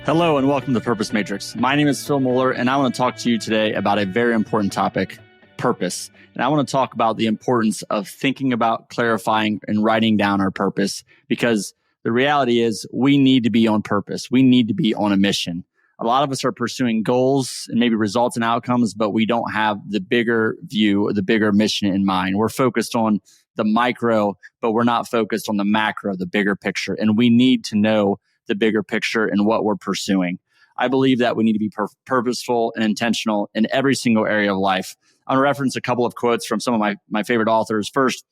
Hello and welcome to Purpose Matrix. My name is Phil Mueller and I want to talk to you today about a very important topic, purpose. And I want to talk about the importance of thinking about, clarifying, and writing down our purpose, because the reality is we need to be on purpose. We need to be on a mission. A lot of us are pursuing goals and maybe results and outcomes, but we don't have the bigger view or the bigger mission in mind. We're focused on the micro, but we're not focused on the macro, the bigger picture. And we need to know the bigger picture and what we're pursuing. I believe that we need to be purposeful and intentional in every single area of life. I'm going to reference a couple of quotes from some of my favorite authors. First,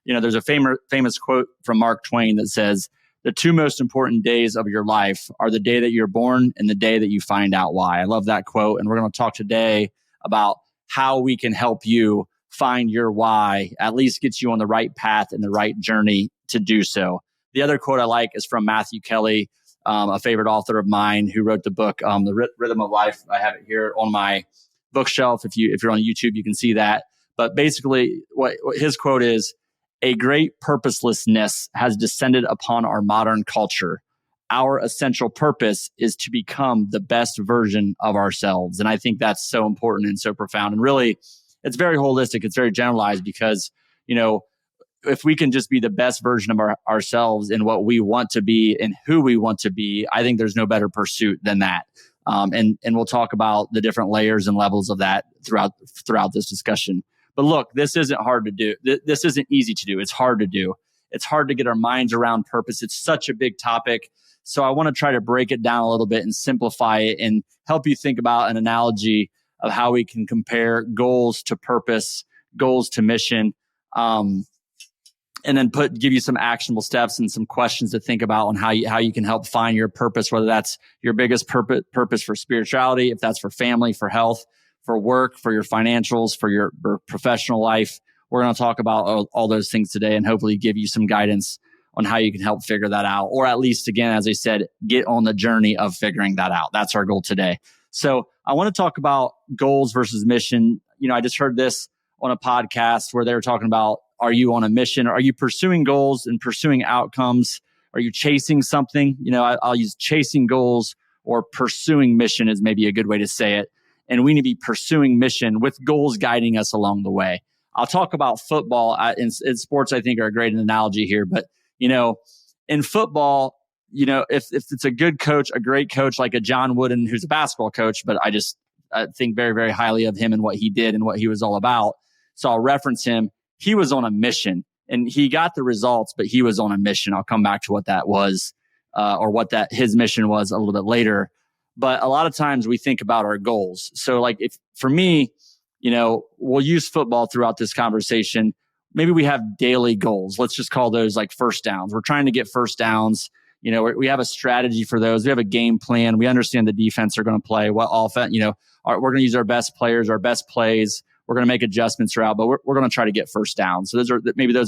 there's a famous quote from Mark Twain that says, "The two most important days of your life are the day that you're born and the day that you find out why." I love that quote. And we're going to talk today about how we can help you find your why, at least get you on the right path and the right journey to do so. The other quote I like is from Matthew Kelly, a favorite author of mine who wrote the book, The Rhythm of Life. I have it here on my bookshelf. If you're on YouTube, you can see that. But basically, what his quote is, "A great purposelessness has descended upon our modern culture. Our essential purpose is to become the best version of ourselves." And I think that's so important and so profound. And really, it's very holistic. It's very generalized because, if we can just be the best version of ourselves in what we want to be and who we want to be, I think there's no better pursuit than that. And we'll talk about the different layers and levels of that throughout this discussion. But look, this isn't hard to do. This isn't easy to do. It's hard to do. It's hard to get our minds around purpose. It's such a big topic. So I want to try to break it down a little bit and simplify it and help you think about an analogy of how we can compare goals to purpose, goals to mission. And then give you some actionable steps and some questions to think about on how you can help find your purpose, whether that's your biggest purpose for spirituality, if that's for family, for health, for work, for your financials, for your professional life. We're going to talk about all those things today and hopefully give you some guidance on how you can help figure that out. Or at least, again, as I said, get on the journey of figuring that out. That's our goal today. So I want to talk about goals versus mission. I just heard this on a podcast where they were talking about, are you on a mission? Are you pursuing goals and pursuing outcomes? Are you chasing something? I'll use chasing goals, or pursuing mission is maybe a good way to say it. And we need to be pursuing mission with goals guiding us along the way. I'll talk about football. In sports, I think, are a great analogy here. But, in football, if it's a good coach, a great coach like a John Wooden, who's a basketball coach, but I think very, very highly of him and what he did and what he was all about. So I'll reference him. He was on a mission and he got the results, but he was on a mission. I'll come back to what that was, or what his mission was a little bit later. But a lot of times we think about our goals. So like for me, we'll use football throughout this conversation. Maybe we have daily goals. Let's just call those like first downs. We're trying to get first downs. We have a strategy for those. We have a game plan. We understand the defense are going to play, what offense, we're going to use our best players, our best plays. We're going to make adjustments throughout, but we're going to try to get first down. So those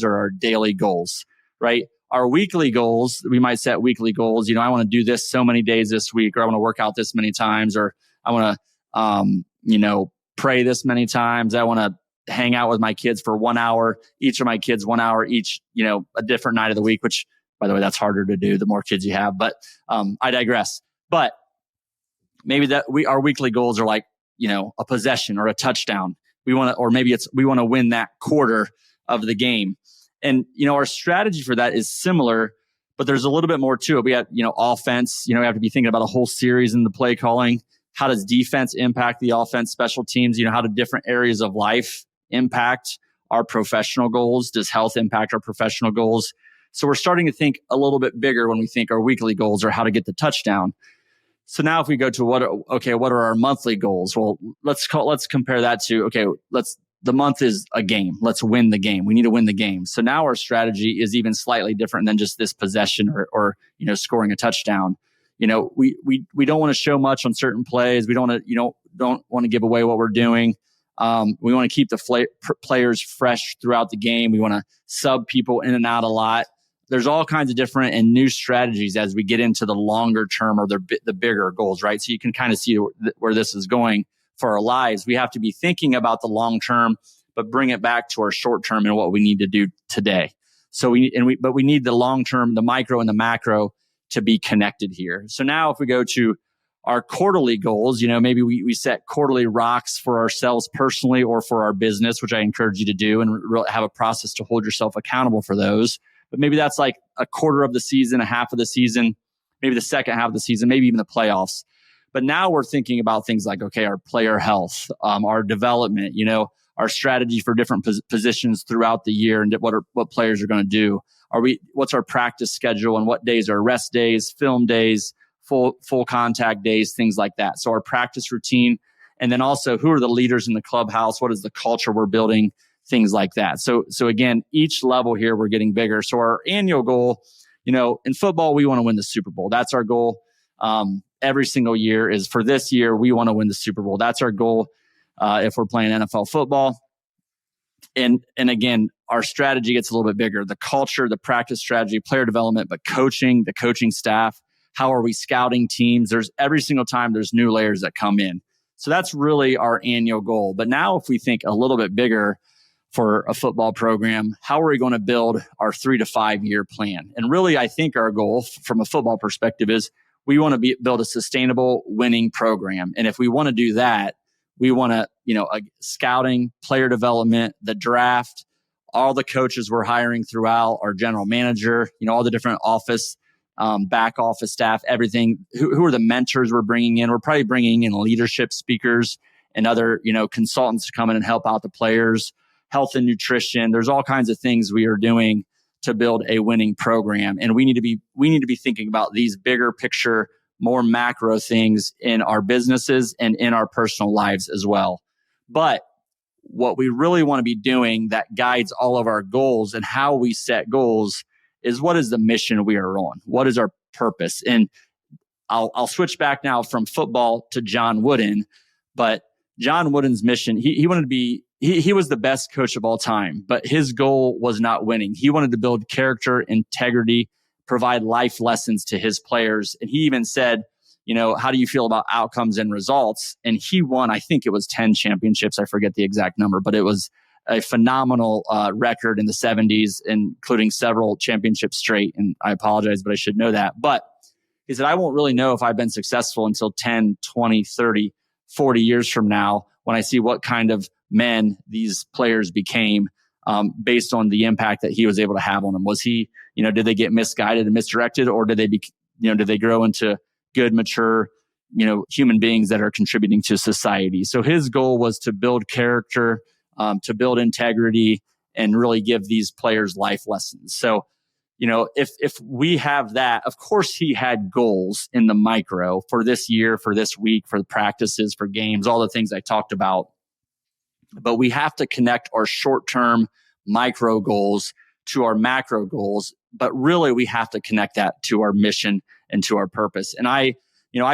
are our daily goals, right? Our weekly goals, we might set weekly goals. I want to do this so many days this week, or I want to work out this many times, or I want to, pray this many times. I want to hang out with my kids for 1 hour, each of my kids 1 hour each, a different night of the week, which, by the way, that's harder to do the more kids you have, but I digress. But maybe our weekly goals are like, a possession or a touchdown. We want to win that quarter of the game. And, our strategy for that is similar, but there's a little bit more to it. We have, offense, we have to be thinking about a whole series in the play calling. How does defense impact the offense, special teams? How do different areas of life impact our professional goals? Does health impact our professional goals? So we're starting to think a little bit bigger when we think our weekly goals are how to get the touchdown. So now if we go to what are our monthly goals? Well, let's compare that to, the month is a game. Let's win the game. We need to win the game. So now our strategy is even slightly different than just this possession or scoring a touchdown. We don't want to show much on certain plays. We don't want to give away what we're doing. We want to keep the players fresh throughout the game. We want to sub people in and out a lot. There's all kinds of different and new strategies as we get into the longer term or the bigger goals, right? So you can kind of see where this is going for our lives. We have to be thinking about the long term, but bring it back to our short term and what we need to do today. So we need the long term, the micro and the macro to be connected here. So now if we go to our quarterly goals. Maybe we set quarterly rocks for ourselves personally or for our business, which I encourage you to do, and have a process to hold yourself accountable for those. But maybe that's like a quarter of the season, a half of the season, maybe the second half of the season, maybe even the playoffs. But now we're thinking about things like, okay, our player health, our development, our strategy for different positions throughout the year, and what players are going to do. What's our practice schedule, and what days are rest days, film days, full contact days, things like that. So our practice routine, and then also who are the leaders in the clubhouse? What is the culture we're building? Things like that. So again, each level here, we're getting bigger. So our annual goal, in football, we want to win the Super Bowl. That's our goal. Every single year is for this year, we want to win the Super Bowl. That's our goal. If we're playing NFL football. And again, our strategy gets a little bit bigger. The culture, the practice strategy, player development, but coaching, the coaching staff. How are we scouting teams? Every single time there's new layers that come in. So that's really our annual goal. But now if we think a little bit bigger for a football program, how are we going to build our 3 to 5 year plan? And really, I think our goal from a football perspective is we want to build a sustainable winning program. And if we want to do that, we want to, scouting, player development, the draft, all the coaches we're hiring throughout, our general manager, all the different office, back office staff, everything. Who are the mentors we're bringing in? We're probably bringing in leadership speakers and other, consultants to come in and help out the players, health and nutrition. There's all kinds of things we are doing to build a winning program. And we need to be thinking about these bigger picture, more macro things in our businesses and in our personal lives as well. But what we really want to be doing that guides all of our goals and how we set goals is, what is the mission we are on? What is our purpose? And I'll switch back now from football to John Wooden. But John Wooden's mission, he wanted to be, he was the best coach of all time, but his goal was not winning. He wanted to build character, integrity, provide life lessons to his players. And he even said, how do you feel about outcomes and results? And he won, I think it was 10 championships. I forget the exact number, but it was a phenomenal record in the 70s, including several championships straight. And I apologize, but I should know that. But he said, I won't really know if I've been successful until 10, 20, 30, 40 years from now, when I see what kind of men these players became based on the impact that he was able to have on them. Was he, did they get misguided and misdirected, or did they grow into good, mature, human beings that are contributing to society? So his goal was to build character, to build integrity, and really give these players life lessons. So, if we have that, of course he had goals in the micro for this year, for this week, for the practices, for games, all the things I talked about. But we have to connect our short-term micro goals to our macro goals. But really, we have to connect that to our mission and to our purpose. And I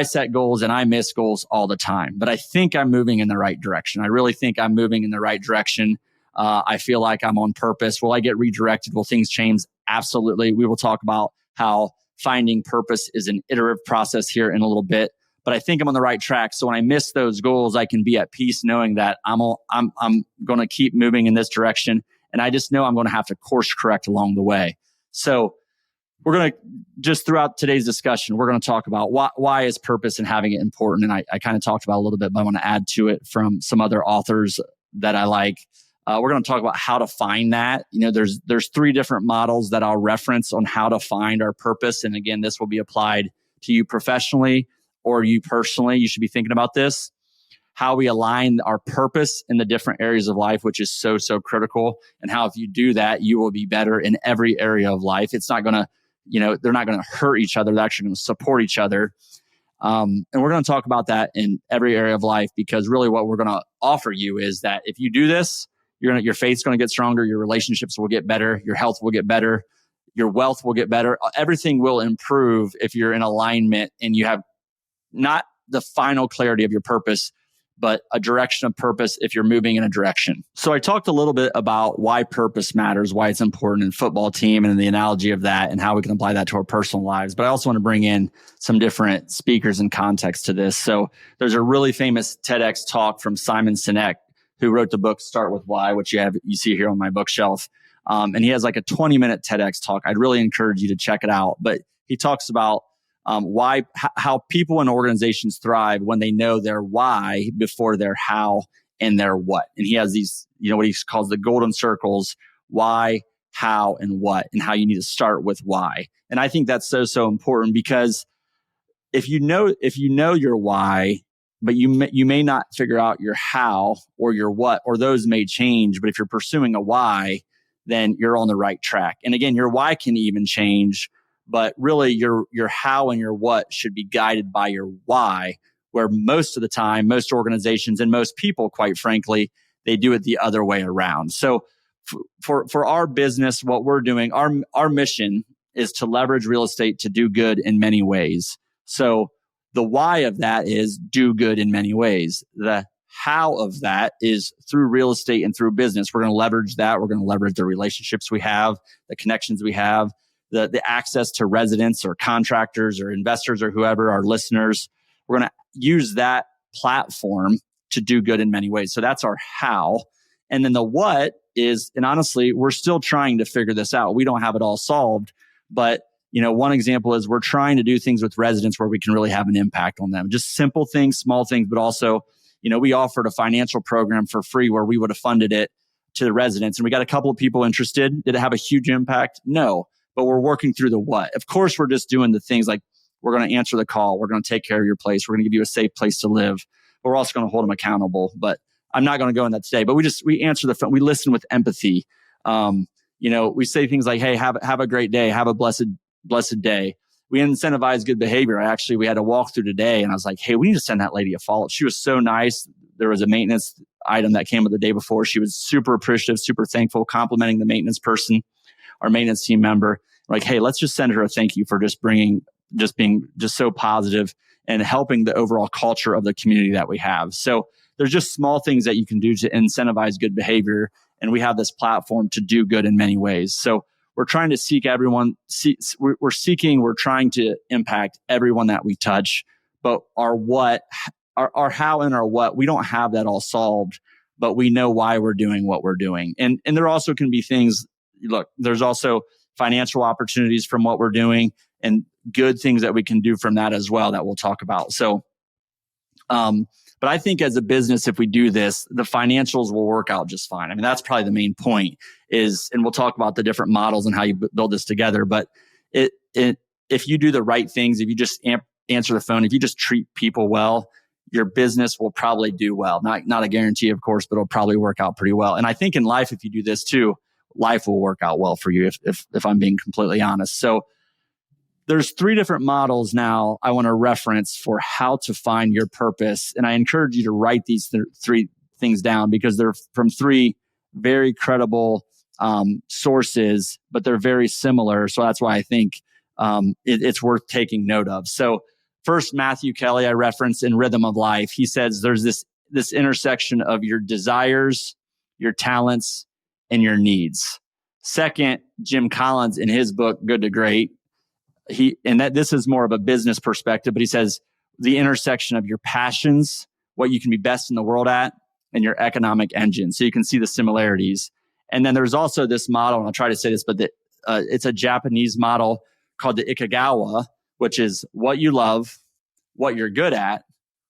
set goals and I miss goals all the time, but I think I'm moving in the right direction. I really think I'm moving in the right direction. I feel like I'm on purpose. Will I get redirected? Will things change? Absolutely. We will talk about how finding purpose is an iterative process here in a little bit, but I think I'm on the right track. So when I miss those goals, I can be at peace knowing that I'm going to keep moving in this direction. And I just know I'm going to have to course correct along the way. So we're going to, just throughout today's discussion, we're going to talk about why is purpose and having it important. And I kind of talked about it a little bit, but I want to add to it from some other authors that I like. We're going to talk about how to find that. There's 3 different models that I'll reference on how to find our purpose. And again, this will be applied to you professionally or you personally. You should be thinking about this, how we align our purpose in the different areas of life, which is so, so critical. And how if you do that, you will be better in every area of life. It's not going to, they're not going to hurt each other. They're actually going to support each other. And we're going to talk about that in every area of life, because really what we're going to offer you is that if you do this, your faith's going to get stronger, your relationships will get better, your health will get better, your wealth will get better. Everything will improve if you're in alignment and you have not the final clarity of your purpose, but a direction of purpose if you're moving in a direction. So I talked a little bit about why purpose matters, why it's important in football team and the analogy of that and how we can apply that to our personal lives. But I also want to bring in some different speakers and context to this. So there's a really famous TEDx talk from Simon Sinek, who wrote the book Start With Why, which you see here on my bookshelf. And he has like a 20-minute TEDx talk. I'd really encourage you to check it out. But he talks about how people and organizations thrive when they know their why before their how and their what. And he has these, what he calls the golden circles: why, how, and what, and how you need to start with why. And I think that's so important, because if you know your why, but you may not figure out your how or your what, or those may change. But if you're pursuing a why, then you're on the right track. And again, your why can even change, but really your how and your what should be guided by your why, where most of the time, most organizations and most people, quite frankly, they do it the other way around. So for our business, what we're doing, our mission is to leverage real estate to do good in many ways. So the why of that is do good in many ways. The how of that is through real estate and through business. We're going to leverage that. We're going to leverage the relationships we have, the connections we have, the access to residents or contractors or investors or whoever, our listeners. We're going to use that platform to do good in many ways. So that's our how. And then the what is, and honestly, we're still trying to figure this out. We don't have it all solved, but one example is we're trying to do things with residents where we can really have an impact on them. Just simple things, small things, but also, we offered a financial program for free where we would have funded it to the residents. And we got a couple of people interested. Did it have a huge impact? No, but we're working through the what. Of course, we're just doing the things like we're going to answer the call. We're going to take care of your place. We're going to give you a safe place to live. But we're also going to hold them accountable. But I'm not going to go in that today. But we answer the phone. We listen with empathy. We say things like, hey, have a great day. Have a blessed day. We incentivize good behavior. We had a walkthrough today, and I was like, hey, we need to send that lady a follow-up. She was so nice. There was a maintenance item that came up the day before. She was super appreciative, super thankful, complimenting the maintenance person, our maintenance team member. Like, hey, let's just send her a thank you for being so positive and helping the overall culture of the community that we have. So there's just small things that you can do to incentivize good behavior. And we have this platform to do good in many ways. So we're trying to seek everyone. We're trying to impact everyone that we touch. But our how and our what, we don't have that all solved, but we know why we're doing what we're doing. And there also can be things, there's also financial opportunities from what we're doing and good things that we can do from that as well that we'll talk about. So, but I think as a business, if we do this, the financials will work out just fine. I mean, that's probably the main point and we'll talk about the different models and how you build this together. But if you do the right things, if you just answer the phone, if you just treat people well, your business will probably do well. Not a guarantee, of course, but it'll probably work out pretty well. And I think in life, if you do this too, life will work out well for you, if I'm being completely honest. So there's 3 different models now I want to reference for how to find your purpose. And I encourage you to write these 3 things down because they're from 3 very credible sources, but they're very similar. So that's why I think it's worth taking note of. So first, Matthew Kelly, I referenced in Rhythm of Life. He says there's this intersection of your desires, your talents, and your needs. Second, Jim Collins in his book, Good to Great, this is more of a business perspective, but he says the intersection of your passions, what you can be best in the world at, and your economic engine. So you can see the similarities. And then there's also this model, and I'll try to say this, but it's a Japanese model called the Ikagawa, which is what you love, what you're good at,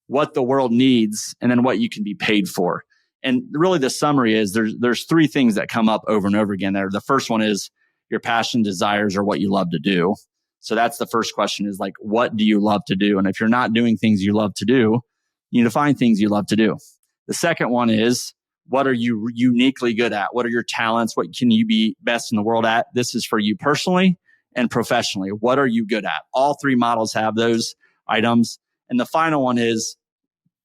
what the world needs, and then what you can be paid for. And really the summary is there's 3 things that come up over and over again there. The first one is your passion, desires, or what you love to do. So that's the first question is like, what do you love to do? And if you're not doing things you love to do, you need to find things you love to do. The second one is, what are you uniquely good at? What are your talents? What can you be best in the world at? This is for you personally and professionally. What are you good at? All 3 models have those items. And the final one is,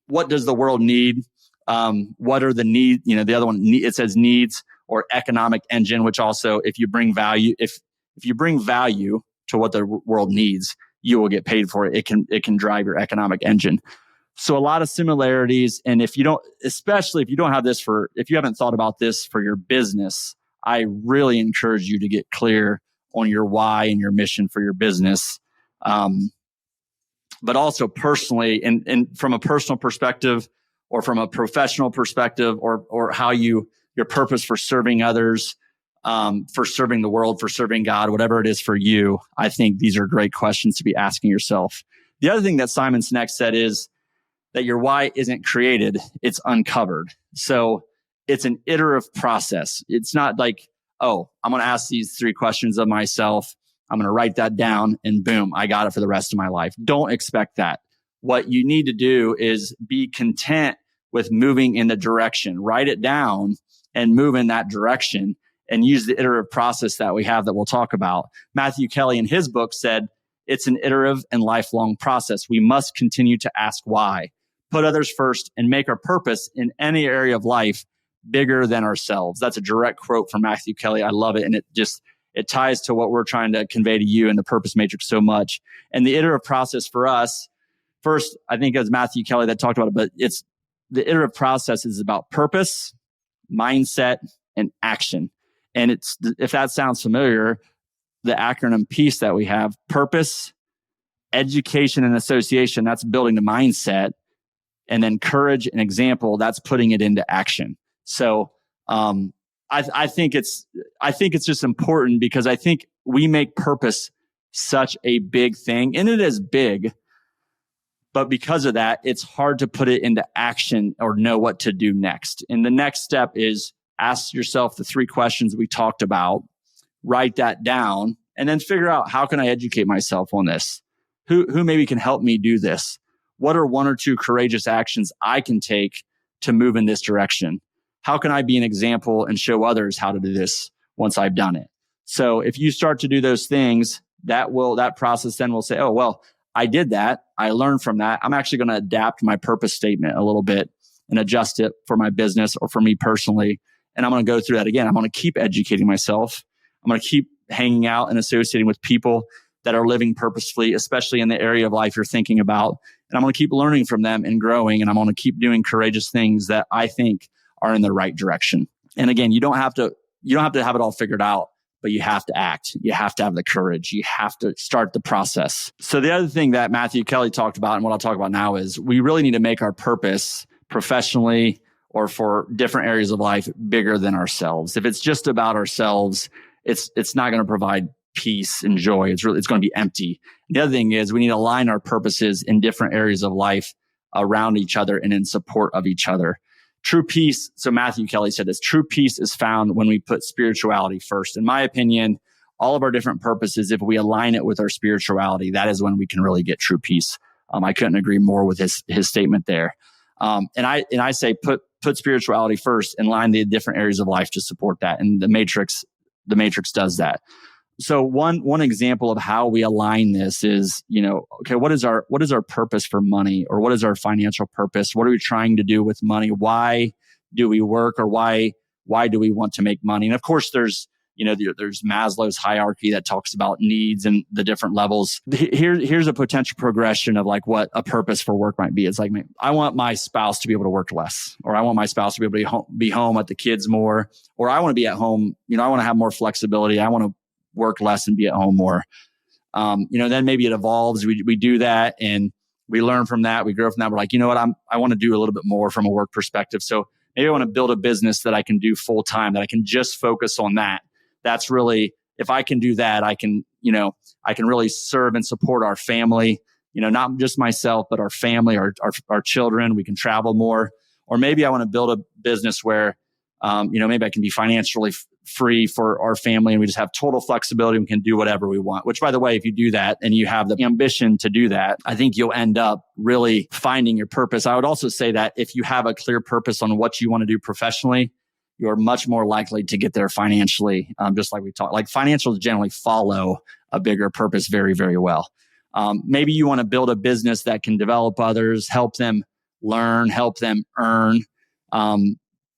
what does the world need? What are the needs? The other one, it says needs or economic engine, which also, if you bring value, if you bring value to what the world needs, you will get paid for it. It can drive your economic engine. So a lot of similarities. And especially if you don't have this if you haven't thought about this for your business, I really encourage you to get clear on your why and your mission for your business. But also personally, and from a personal perspective or from a professional perspective, or how your purpose for serving others, for serving the world, for serving God, whatever it is for you. I think these are great questions to be asking yourself. The other thing that Simon Sinek said is that your why isn't created, it's uncovered. So it's an iterative process. It's not like, oh, I'm going to ask these 3 questions of myself. I'm going to write that down and boom, I got it for the rest of my life. Don't expect that. What you need to do is be content with moving in the direction. Write it down and move in that direction and use the iterative process that we have that we'll talk about. Matthew Kelly in his book said, it's an iterative and lifelong process. We must continue to ask why, put others first, and make our purpose in any area of life bigger than ourselves. That's a direct quote from Matthew Kelly. I love it. And it ties to what we're trying to convey to you in the Purpose Matrix so much. And the iterative process for us, first, I think it was Matthew Kelly that talked about it, but it's the iterative process is about purpose, mindset, and action. And it's, if that sounds familiar, the acronym PEACE that we have, purpose, education, and association, that's building the mindset. And then courage and example, that's putting it into action. So I think it's just important because I think we make purpose such a big thing, and it is big. But because of that, it's hard to put it into action or know what to do next. And the next step is ask yourself the 3 questions we talked about, write that down, and then figure out, how can I educate myself on this? Who maybe can help me do this? What are 1 or 2 courageous actions I can take to move in this direction? How can I be an example and show others how to do this once I've done it? So if you start to do those things, that process then will say, oh, well, I did that. I learned from that. I'm actually going to adapt my purpose statement a little bit and adjust it for my business or for me personally. And I'm going to go through that again. I'm going to keep educating myself. I'm going to keep hanging out and associating with people that are living purposefully, especially in the area of life you're thinking about. And I'm going to keep learning from them and growing. And I'm going to keep doing courageous things that I think are in the right direction. And again, you don't have to have it all figured out, but you have to act. You have to have the courage. You have to start the process. So the other thing that Matthew Kelly talked about, and what I'll talk about now, is we really need to make our purpose professionally or for different areas of life bigger than ourselves. If it's just about ourselves, it's not going to provide peace and joy. It's going to be empty. The other thing is we need to align our purposes in different areas of life around each other and in support of each other. True peace, so Matthew Kelly said this, true peace is found when we put spirituality first. In my opinion, all of our different purposes, if we align it with our spirituality, that is when we can really get true peace. I couldn't agree more with his statement there. And I say put spirituality first and line the different areas of life to support that. And the matrix does that. So one example of how we align this is, okay, what is our purpose for money, or what is our financial purpose? What are we trying to do with money? Why do we work, or why do we want to make money? And of course, there's Maslow's hierarchy that talks about needs and the different levels. Here's a potential progression of like what a purpose for work might be. It's like, I want my spouse to be able to work less, or I want my spouse to be able to be home at the kids more, or I want to be at home. I want to have more flexibility. I want to work less and be at home more. Then maybe it evolves. We do that and we learn from that. We grow from that. We're like, you know what? I want to do a little bit more from a work perspective. So maybe I want to build a business that I can do full time, that I can just focus on that. That's really, if I can do that, I can really serve and support our family, not just myself, but our family, our children. We can travel more. Or maybe I want to build a business where, maybe I can be financially free for our family and we just have total flexibility and we can do whatever we want. Which, by the way, if you do that and you have the ambition to do that, I think you'll end up really finding your purpose. I would also say that if you have a clear purpose on what you want to do professionally, you're much more likely to get there financially. Just like we talked, like financials generally follow a bigger purpose very, very well. Maybe you want to build a business that can develop others, help them learn, help them earn.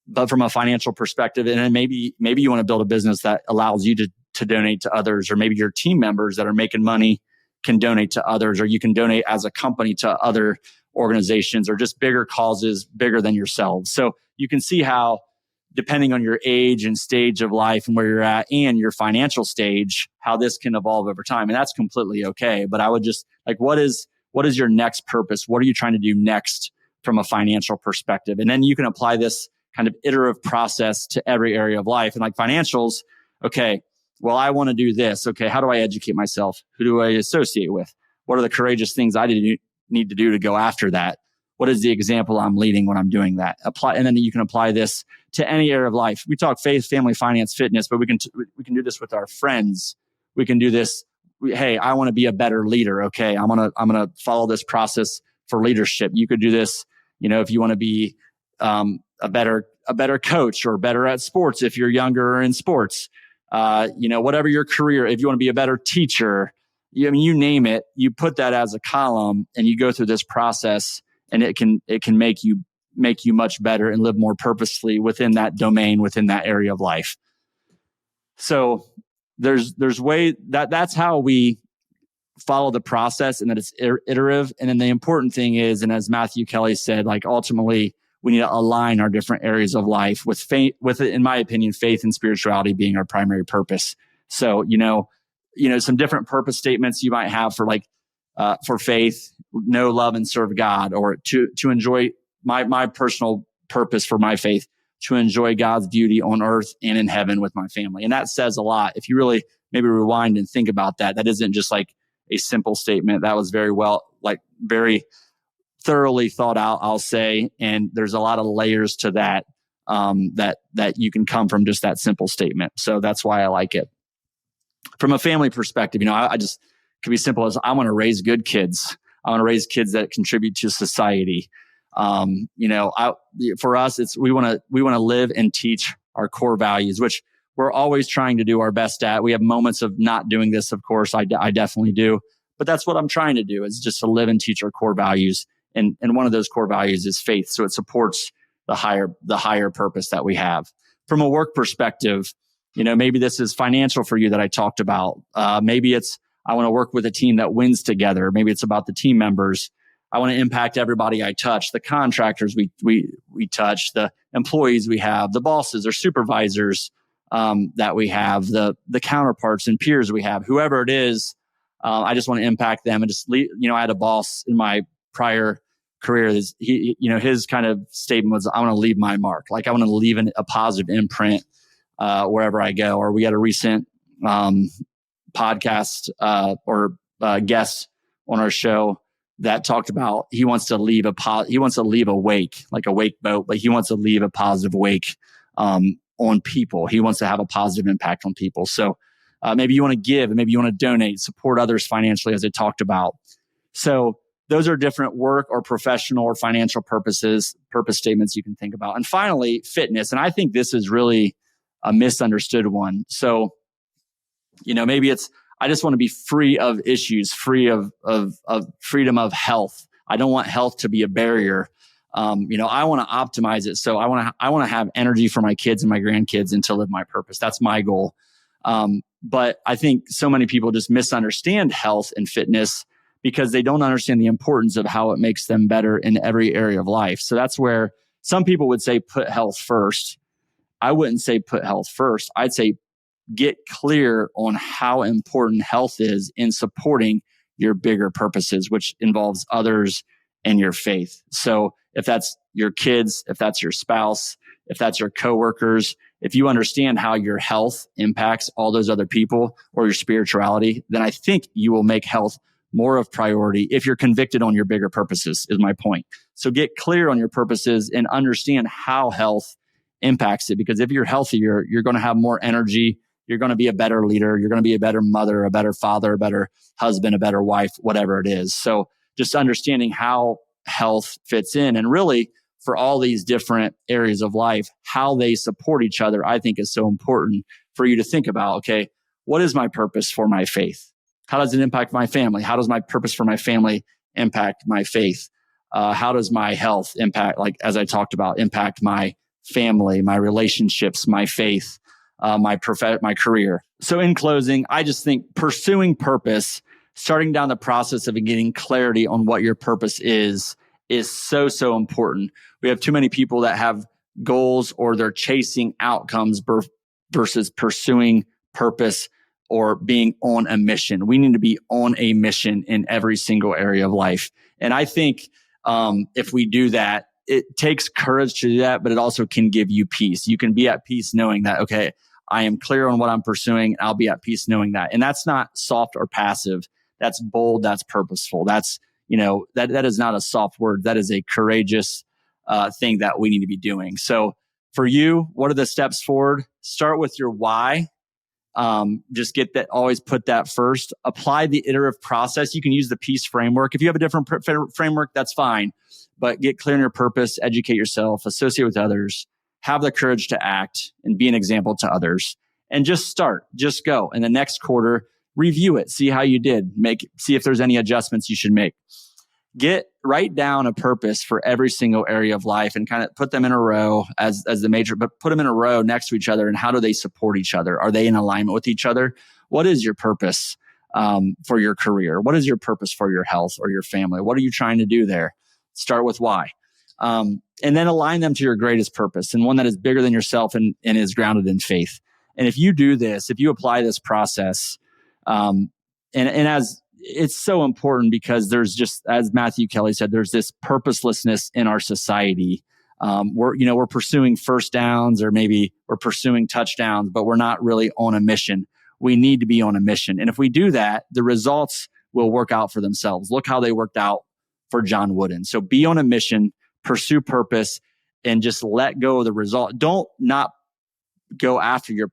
But from a financial perspective, and then maybe you want to build a business that allows you to donate to others, or maybe your team members that are making money can donate to others, or you can donate as a company to other organizations, or just bigger causes bigger than yourselves. So you can see how, depending on your age and stage of life and where you're at and your financial stage, how this can evolve over time. And that's completely okay. But I would just like, what is your next purpose? What are you trying to do next from a financial perspective? And then you can apply this kind of iterative process to every area of life. And like financials, Okay, well, I want to do this. Okay, how do I educate myself? Who do I associate with? What are the courageous things I need to do to go after that? What is the example I'm leading when I'm doing that? And then you can apply this to any area of life. We talk faith, family, finance, fitness, but we can do this with our friends. We can do this. Hey, I want to be a better leader. Okay, I'm gonna follow this process for leadership. You could do this. If you want to be a better coach or better at sports, if you're younger or in sports, whatever your career. If you want to be a better teacher, you name it. You put that as a column, and you go through this process. And it can make you much better and live more purposefully within that domain, within that area of life. So there's that's how we follow the process, and that it's iterative. And then the important thing is, and as Matthew Kelly said, like ultimately we need to align our different areas of life with faith, in my opinion, faith and spirituality being our primary purpose. So, some different purpose statements you might have for faith, know, love, and serve God, or to enjoy my personal purpose for my faith, to enjoy God's beauty on earth and in heaven with my family. And that says a lot. If you really maybe rewind and think about that, that isn't just like a simple statement. That was very thoroughly thought out, I'll say. And there's a lot of layers to that, that you can come from just that simple statement. So that's why I like it. From a family perspective, I just could be simple as I want to raise good kids. I want to raise kids that contribute to society. For us, we want to live and teach our core values, which we're always trying to do our best at. We have moments of not doing this, of course. I definitely do, but that's what I'm trying to do, is just to live and teach our core values. And one of those core values is faith. So it supports the higher purpose that we have. From a work perspective, maybe this is financial for you that I talked about. Maybe it's, I want to work with a team that wins together. Maybe it's about the team members. I want to impact everybody I touch, the contractors we touch, the employees we have, the bosses or supervisors that we have, the counterparts and peers we have, whoever it is. I just want to impact them and just leave. I had a boss in my prior career. His kind of statement was, I want to leave my mark. Like I want to leave a positive imprint wherever I go. Or we had a recent podcast or guest on our show that talked about he wants to leave a wake, like a wake boat, but he wants to leave a positive wake on people. He wants to have a positive impact on people. So maybe you want to give, maybe you want to donate, support others financially, as I talked about. So those are different work or professional or financial purpose statements you can think about. And finally, fitness. And I think this is really a misunderstood one. So, maybe it's, I just want to be free of issues, free of freedom of health. I don't want health to be a barrier. I want to optimize it. So I want to have energy for my kids and my grandkids and to live my purpose. That's my goal. But I think so many people just misunderstand health and fitness because they don't understand the importance of how it makes them better in every area of life. So that's where some people would say put health first. I wouldn't say put health first. I'd say get clear on how important health is in supporting your bigger purposes, which involves others and your faith. So if that's your kids, if that's your spouse, if that's your coworkers, if you understand how your health impacts all those other people or your spirituality, then I think you will make health more of priority if you're convicted on your bigger purposes, is my point. So get clear on your purposes and understand how health impacts it. Because if you're healthier, you're going to have more energy. You're going to be a better leader. You're going to be a better mother, a better father, a better husband, a better wife, whatever it is. So just understanding how health fits in, and really for all these different areas of life, how they support each other, I think is so important for you to think about. Okay, what is my purpose for my faith? How does it impact my family? How does my purpose for my family impact my faith? How does my health impact, like as I talked about, impact my family, my relationships, my faith, my career? So in closing, I just think pursuing purpose, starting down the process of getting clarity on what your purpose is so, so important. We have too many people that have goals or they're chasing outcomes versus pursuing purpose or being on a mission. We need to be on a mission in every single area of life. And I think if we do that, it takes courage to do that, but it also can give you peace. You can be at peace knowing that, okay, I am clear on what I'm pursuing. And I'll be at peace knowing that. And that's not soft or passive. That's bold. That's purposeful. That's, that is not a soft word. That is a courageous thing that we need to be doing. So for you, what are the steps forward? Start with your why. Just get that, always put that first. Apply the iterative process. You can use the PEACE framework. If you have a different framework, that's fine. But get clear on your purpose, educate yourself, associate with others, have the courage to act and be an example to others. And just start, just go. And the next quarter, review it, see how you did, see if there's any adjustments you should make. Write down a purpose for every single area of life and kind of put them in a row as the major, but put them in a row next to each other. And how do they support each other? Are they in alignment with each other? What is your purpose for your career? What is your purpose for your health or your family? What are you trying to do there? Start with why. And then align them to your greatest purpose and one that is bigger than yourself and is grounded in faith. And if you do this, if you apply this process, and as it's so important because there's just, as Matthew Kelly said, there's this purposelessness in our society. We're pursuing first downs or maybe we're pursuing touchdowns, but we're not really on a mission. We need to be on a mission. And if we do that, the results will work out for themselves. Look how they worked out for John Wooden. So be on a mission, pursue purpose, and just let go of the result. Don't not go after your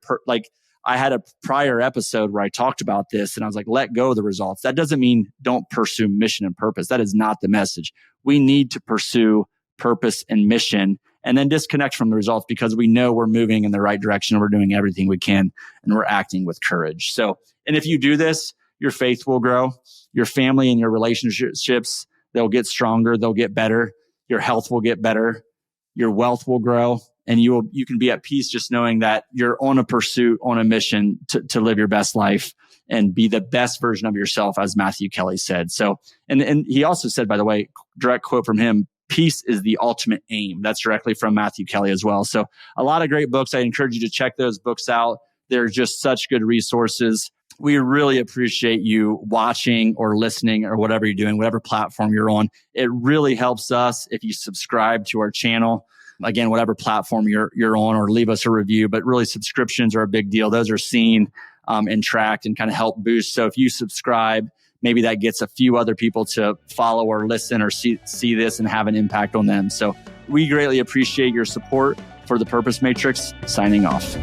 I had a prior episode where I talked about this and I was like, let go of the results. That doesn't mean don't pursue mission and purpose. That is not the message. We need to pursue purpose and mission and then disconnect from the results because we know we're moving in the right direction. We're doing everything we can and we're acting with courage. So, and if you do this, your faith will grow, your family and your relationships, they'll get stronger, they'll get better, your health will get better, your wealth will grow. And you can be at peace just knowing that you're on a pursuit, on a mission to live your best life and be the best version of yourself, as Matthew Kelly said. So, and he also said, by the way, direct quote from him, peace is the ultimate aim. That's directly from Matthew Kelly as well. So a lot of great books. I encourage you to check those books out. They're just such good resources. We really appreciate you watching or listening or whatever you're doing, whatever platform you're on. It really helps us if you subscribe to our channel. Again, whatever platform you're on, or leave us a review, but really subscriptions are a big deal. Those are seen and tracked and kind of help boost. So if you subscribe, maybe that gets a few other people to follow or listen or see this and have an impact on them. So we greatly appreciate your support. For the Purpose Matrix, signing off.